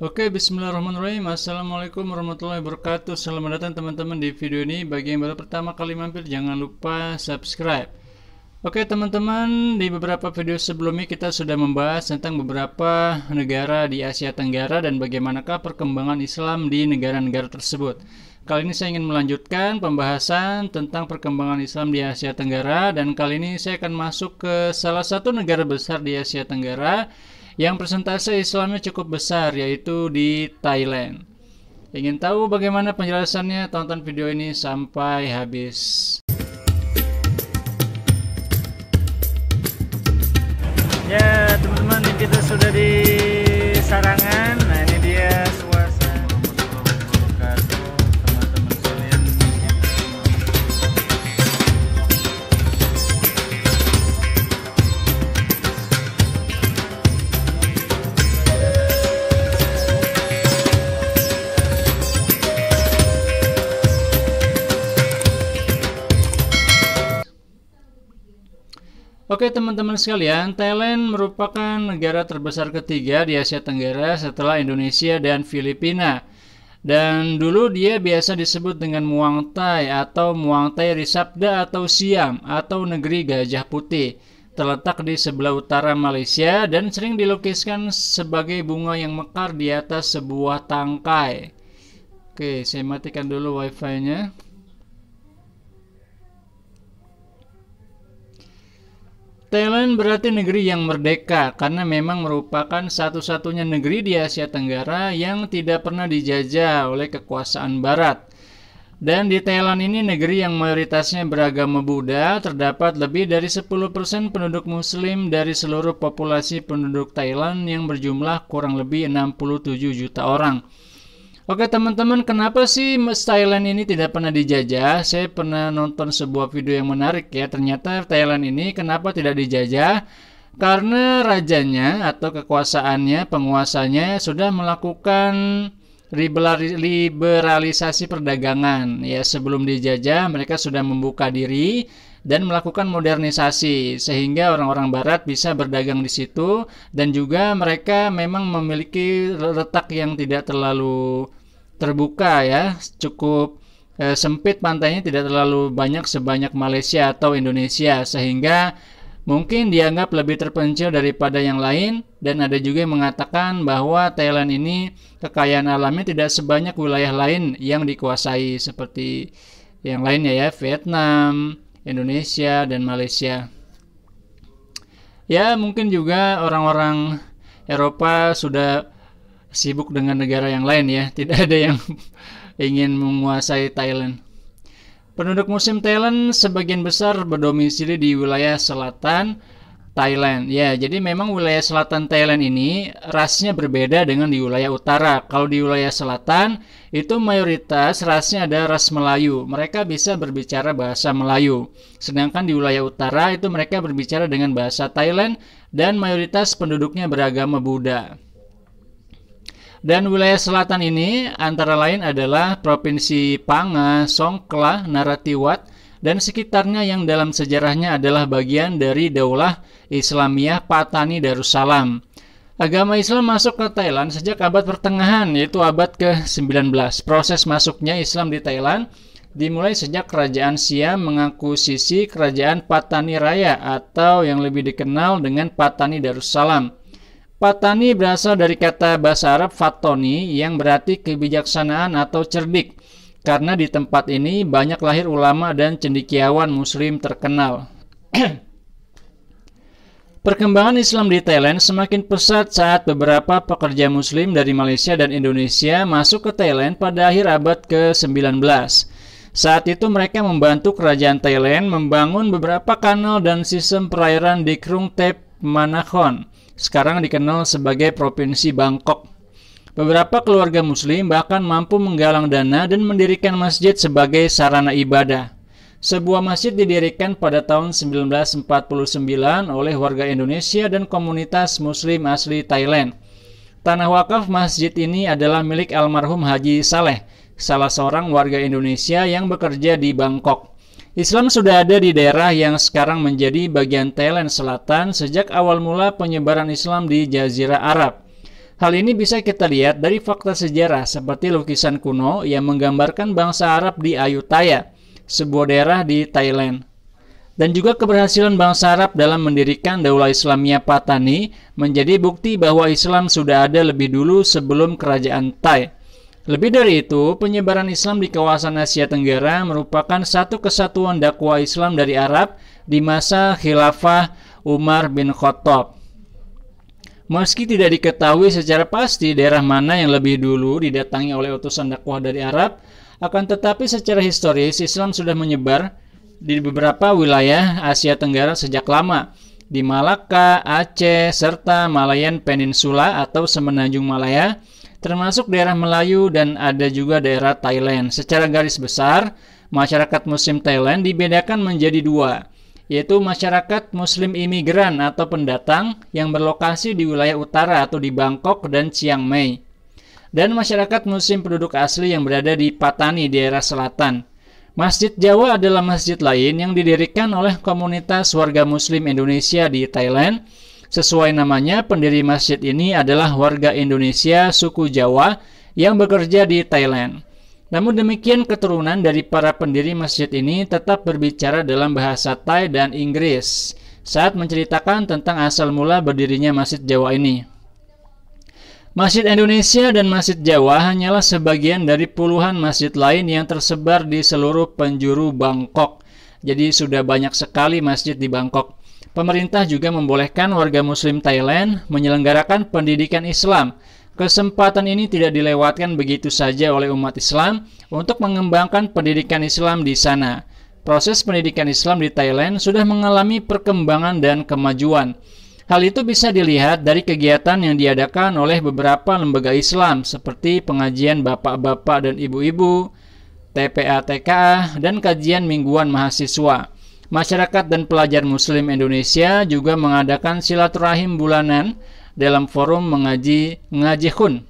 Oke, bismillahirrahmanirrahim. Assalamualaikum warahmatullahi wabarakatuh. Selamat datang teman-teman di video ini. Bagi yang baru pertama kali mampir, jangan lupa subscribe. Oke teman-teman, di beberapa video sebelumnya kita sudah membahas tentang beberapa negara di Asia Tenggara dan bagaimanakah perkembangan Islam di negara-negara tersebut. Kali ini saya ingin melanjutkan pembahasan tentang perkembangan Islam di Asia Tenggara, dan kali ini saya akan masuk ke salah satu negara besar di Asia Tenggara yang persentase Islamnya cukup besar, yaitu di Thailand. Ingin tahu bagaimana penjelasannya? Tonton video ini sampai habis. Ya teman-teman, kita sudah di Sarangan. Nah ini dia suasana. Teman-teman sekalian. Oke teman-teman sekalian, Thailand merupakan negara terbesar ketiga di Asia Tenggara setelah Indonesia dan Filipina. Dan dulu dia biasa disebut dengan Muang Thai atau Muang Thai Risabda atau Siam atau negeri gajah putih. Terletak di sebelah utara Malaysia dan sering dilukiskan sebagai bunga yang mekar di atas sebuah tangkai. Oke, saya matikan dulu wifi-nya. Thailand berarti negeri yang merdeka karena memang merupakan satu-satunya negeri di Asia Tenggara yang tidak pernah dijajah oleh kekuasaan Barat. Dan di Thailand ini negeri yang mayoritasnya beragama Buddha, terdapat lebih dari 10% penduduk Muslim dari seluruh populasi penduduk Thailand yang berjumlah kurang lebih 67 juta orang. Oke teman-teman, kenapa sih Thailand ini tidak pernah dijajah? Saya pernah nonton sebuah video yang menarik ya. Ternyata Thailand ini kenapa tidak dijajah? Karena rajanya atau kekuasaannya, penguasanya sudah melakukan liberalisasi perdagangan. Ya, sebelum dijajah mereka sudah membuka diri dan melakukan modernisasi sehingga orang-orang Barat bisa berdagang di situ, dan juga mereka memang memiliki letak yang tidak terlalu terbuka ya, cukup sempit pantainya, tidak terlalu banyak sebanyak Malaysia atau Indonesia, sehingga mungkin dianggap lebih terpencil daripada yang lain. Dan ada juga yang mengatakan bahwa Thailand ini kekayaan alamnya tidak sebanyak wilayah lain yang dikuasai seperti yang lainnya ya, Vietnam, Indonesia, dan Malaysia. Ya, mungkin juga orang-orang Eropa sudah sibuk dengan negara yang lain ya, tidak ada yang ingin menguasai Thailand. Penduduk Muslim Thailand sebagian besar berdomisili di wilayah selatan Thailand. Ya, jadi memang wilayah selatan Thailand ini rasnya berbeda dengan di wilayah utara. Kalau di wilayah selatan itu mayoritas rasnya ada ras Melayu. Mereka bisa berbicara bahasa Melayu. Sedangkan di wilayah utara itu mereka berbicara dengan bahasa Thailand dan mayoritas penduduknya beragama Buddha. Dan wilayah selatan ini antara lain adalah Provinsi Panga, Songkhla, Narathiwat, dan sekitarnya yang dalam sejarahnya adalah bagian dari Daulah Islamiyah Patani Darussalam. Agama Islam masuk ke Thailand sejak abad pertengahan, yaitu abad ke-19. Proses masuknya Islam di Thailand dimulai sejak Kerajaan Siam mengakuisisi Kerajaan Patani Raya atau yang lebih dikenal dengan Patani Darussalam. Patani berasal dari kata bahasa Arab fatoni yang berarti kebijaksanaan atau cerdik, karena di tempat ini banyak lahir ulama dan cendekiawan Muslim terkenal. Perkembangan Islam di Thailand semakin pesat saat beberapa pekerja Muslim dari Malaysia dan Indonesia masuk ke Thailand pada akhir abad ke-19. Saat itu mereka membantu kerajaan Thailand membangun beberapa kanal dan sistem perairan di Krung Thep Manakhon, sekarang dikenal sebagai Provinsi Bangkok. Beberapa keluarga Muslim bahkan mampu menggalang dana dan mendirikan masjid sebagai sarana ibadah. Sebuah masjid didirikan pada tahun 1949 oleh warga Indonesia dan komunitas Muslim asli Thailand. Tanah wakaf masjid ini adalah milik almarhum Haji Saleh, salah seorang warga Indonesia yang bekerja di Bangkok. Islam sudah ada di daerah yang sekarang menjadi bagian Thailand Selatan sejak awal mula penyebaran Islam di Jazirah Arab. Hal ini bisa kita lihat dari fakta sejarah seperti lukisan kuno yang menggambarkan bangsa Arab di Ayutthaya, sebuah daerah di Thailand. Dan juga keberhasilan bangsa Arab dalam mendirikan Daulah Islamiyah Patani menjadi bukti bahwa Islam sudah ada lebih dulu sebelum kerajaan Thai. Lebih dari itu, penyebaran Islam di kawasan Asia Tenggara merupakan satu kesatuan dakwah Islam dari Arab di masa khilafah Umar bin Khattab. Meski tidak diketahui secara pasti daerah mana yang lebih dulu didatangi oleh utusan dakwah dari Arab, akan tetapi secara historis Islam sudah menyebar di beberapa wilayah Asia Tenggara sejak lama, di Malaka, Aceh, serta Malayan Peninsula atau Semenanjung Malaya, termasuk daerah Melayu dan ada juga daerah Thailand. Secara garis besar, masyarakat Muslim Thailand dibedakan menjadi dua, yaitu masyarakat Muslim imigran atau pendatang yang berlokasi di wilayah utara atau di Bangkok dan Chiang Mai, dan masyarakat Muslim penduduk asli yang berada di Patani, daerah selatan. Masjid Jawa adalah masjid lain yang didirikan oleh komunitas warga Muslim Indonesia di Thailand. Sesuai namanya, pendiri masjid ini adalah warga Indonesia suku Jawa yang bekerja di Thailand. Namun demikian, keturunan dari para pendiri masjid ini tetap berbicara dalam bahasa Thai dan Inggris saat menceritakan tentang asal mula berdirinya Masjid Jawa ini. Masjid Indonesia dan Masjid Jawa hanyalah sebagian dari puluhan masjid lain yang tersebar di seluruh penjuru Bangkok. Jadi sudah banyak sekali masjid di Bangkok. Pemerintah juga membolehkan warga Muslim Thailand menyelenggarakan pendidikan Islam. Kesempatan ini tidak dilewatkan begitu saja oleh umat Islam untuk mengembangkan pendidikan Islam di sana. Proses pendidikan Islam di Thailand sudah mengalami perkembangan dan kemajuan. Hal itu bisa dilihat dari kegiatan yang diadakan oleh beberapa lembaga Islam seperti pengajian bapak-bapak dan ibu-ibu, TPA-TKA, dan kajian mingguan mahasiswa. Masyarakat dan pelajar Muslim Indonesia juga mengadakan silaturahim bulanan dalam forum mengaji khun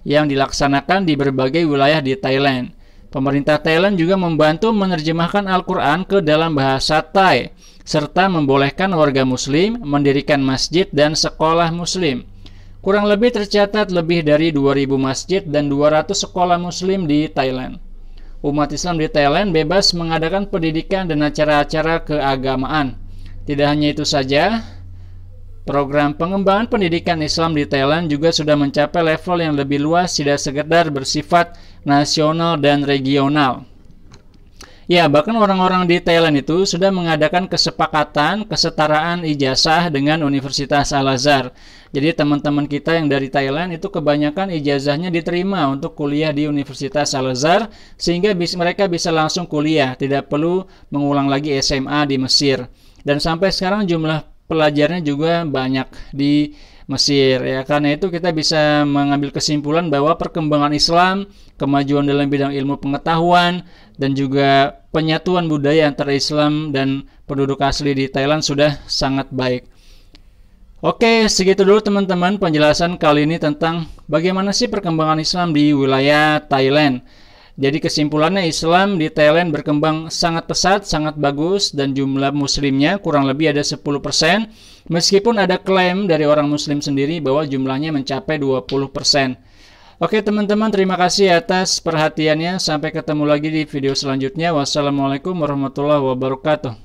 yang dilaksanakan di berbagai wilayah di Thailand. Pemerintah Thailand juga membantu menerjemahkan Al-Quran ke dalam bahasa Thai, serta membolehkan warga Muslim mendirikan masjid dan sekolah Muslim. Kurang lebih tercatat lebih dari 2.000 masjid dan 200 sekolah Muslim di Thailand. Umat Islam di Thailand bebas mengadakan pendidikan dan acara-acara keagamaan. Tidak hanya itu saja, program pengembangan pendidikan Islam di Thailand juga sudah mencapai level yang lebih luas, tidak sekedar bersifat nasional dan regional. Ya, bahkan orang-orang di Thailand itu sudah mengadakan kesepakatan kesetaraan ijazah dengan Universitas Al-Azhar. Jadi teman-teman kita yang dari Thailand itu kebanyakan ijazahnya diterima untuk kuliah di Universitas Al-Azhar, sehingga mereka bisa langsung kuliah, tidak perlu mengulang lagi SMA di Mesir. Dan sampai sekarang jumlah pelajarnya juga banyak di Mesir, ya. Karena itu kita bisa mengambil kesimpulan bahwa perkembangan Islam, kemajuan dalam bidang ilmu pengetahuan, dan juga penyatuan budaya antara Islam dan penduduk asli di Thailand sudah sangat baik. Oke, segitu dulu teman-teman penjelasan kali ini tentang bagaimana sih perkembangan Islam di wilayah Thailand. Jadi kesimpulannya, Islam di Thailand berkembang sangat pesat, sangat bagus, dan jumlah muslimnya kurang lebih ada 10%, meskipun ada klaim dari orang muslim sendiri bahwa jumlahnya mencapai 20%. Oke teman-teman, terima kasih atas perhatiannya. Sampai ketemu lagi di video selanjutnya. Wassalamualaikum warahmatullahi wabarakatuh.